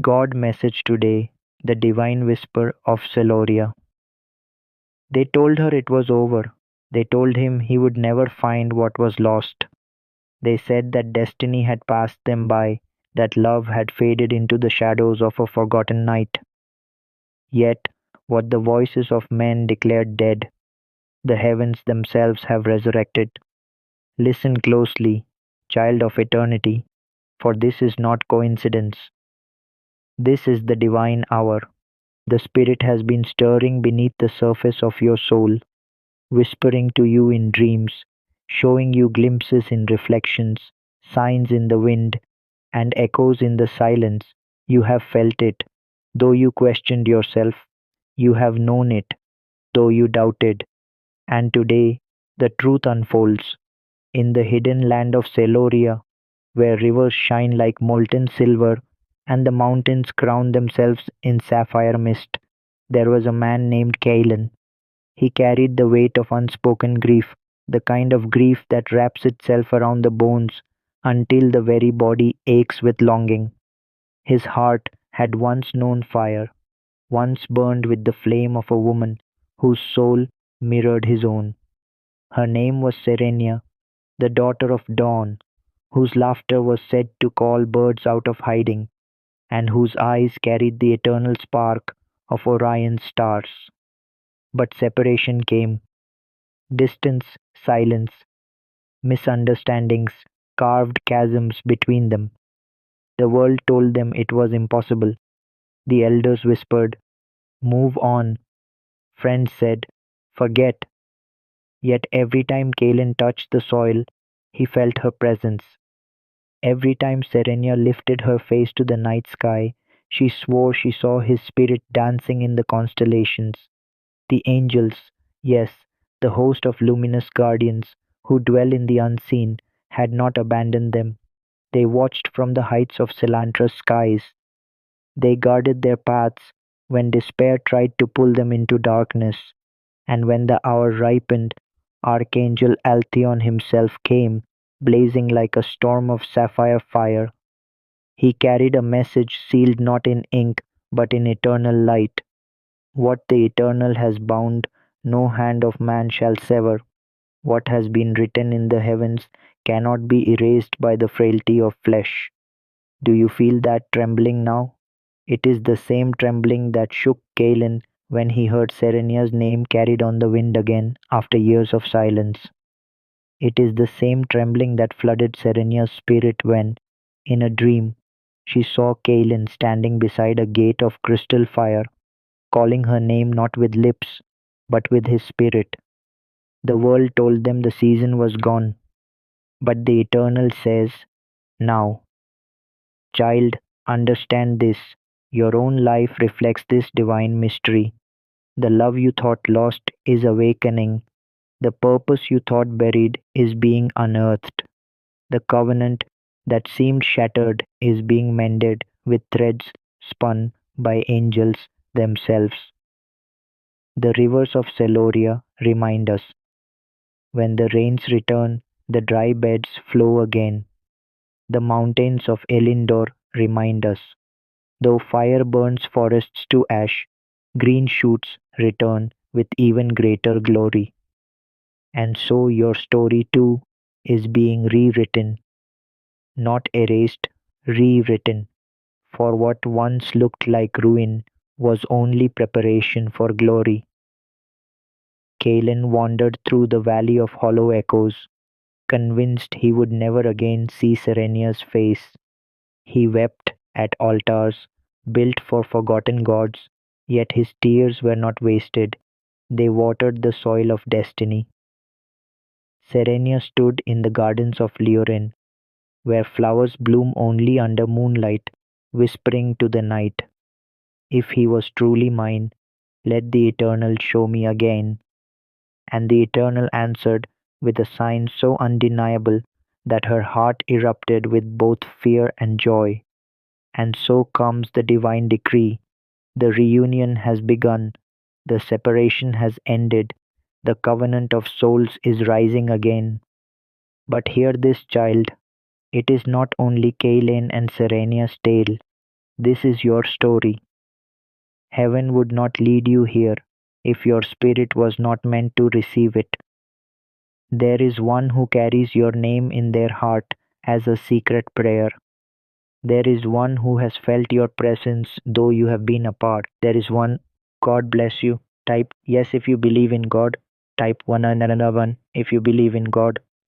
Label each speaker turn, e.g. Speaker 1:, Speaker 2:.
Speaker 1: God message today, the divine whisper of Celoria. They told her it was over. They told him he would never find what was lost. They said that destiny had passed them by, that love had faded into the shadows of a forgotten night. Yet, what the voices of men declared dead, the heavens themselves have resurrected. Listen closely, child of eternity, for this is not coincidence. This is the divine hour. The Spirit has been stirring beneath the surface of your soul, whispering to you in dreams, showing you glimpses in reflections, signs in the wind, and echoes in the silence. You have felt it, though you questioned yourself. You have known it, though you doubted. And today, the truth unfolds. In the hidden land of Celoria, where rivers shine like molten silver and the mountains crown themselves in sapphire mist, there was a man named Kalen. He carried the weight of unspoken grief, the kind of grief that wraps itself around the bones until the very body aches with longing. His heart had once known fire, once burned with the flame of a woman whose soul mirrored his own. Her name was Serenia, the daughter of dawn, whose laughter was said to call birds out of hiding, and whose eyes carried the eternal spark of Orion's stars. But separation came, distance, silence, misunderstandings carved chasms between them. The world told them it was impossible. The elders whispered, "Move on." Friends said, "Forget." Yet every time Kalen touched the soil, he felt her presence. Every time Serenia lifted her face to the night sky, she swore she saw his spirit dancing in the constellations. The angels, yes, the host of luminous guardians who dwell in the unseen, had not abandoned them. They watched from the heights of Celantra's skies. They guarded their paths when despair tried to pull them into darkness. And when the hour ripened, Archangel Altheon himself came, blazing like a storm of sapphire fire. He carried a message sealed not in ink but in eternal light. What the eternal has bound, no hand of man shall sever. What has been written in the heavens cannot be erased by the frailty of flesh. Do you feel that trembling now? It is the same trembling that shook Galen when he heard Serenia's name carried on the wind again after years of silence. It is the same trembling that flooded Serenia's spirit when, in a dream, she saw Galen standing beside a gate of crystal fire, calling her name not with lips, but with his spirit. The world told them the season was gone, but the Eternal says, "Now, child, understand this. Your own life reflects this divine mystery. The love you thought lost is awakening. The purpose you thought buried is being unearthed. The covenant that seemed shattered is being mended with threads spun by angels themselves." The rivers of Celoria remind us. When the rains return, the dry beds flow again. The mountains of Elindor remind us. Though fire burns forests to ash, green shoots return with even greater glory. And so your story too is being rewritten, not erased, rewritten. For what once looked like ruin was only preparation for glory. Kalen wandered through the valley of hollow echoes, convinced he would never again see Serenia's face. He wept at altars built for forgotten gods, yet his tears were not wasted. They watered the soil of destiny. Serenia stood in the gardens of Leorin, where flowers bloom only under moonlight, whispering to the night, "If he was truly mine, let the Eternal show me again." And the Eternal answered with a sign so undeniable that her heart erupted with both fear and joy. And so comes the divine decree. The reunion has begun, the separation has ended, the covenant of souls is rising again. But hear this, child, it is not only Kaylane and Serenia's tale. This is your story. Heaven would not lead you here if your spirit was not meant to receive it. There is one who carries your name in their heart as a secret prayer. There is one who has felt your presence though you have been apart. There is one. God bless you. Type yes if you believe in God. Type one another one if you believe in God.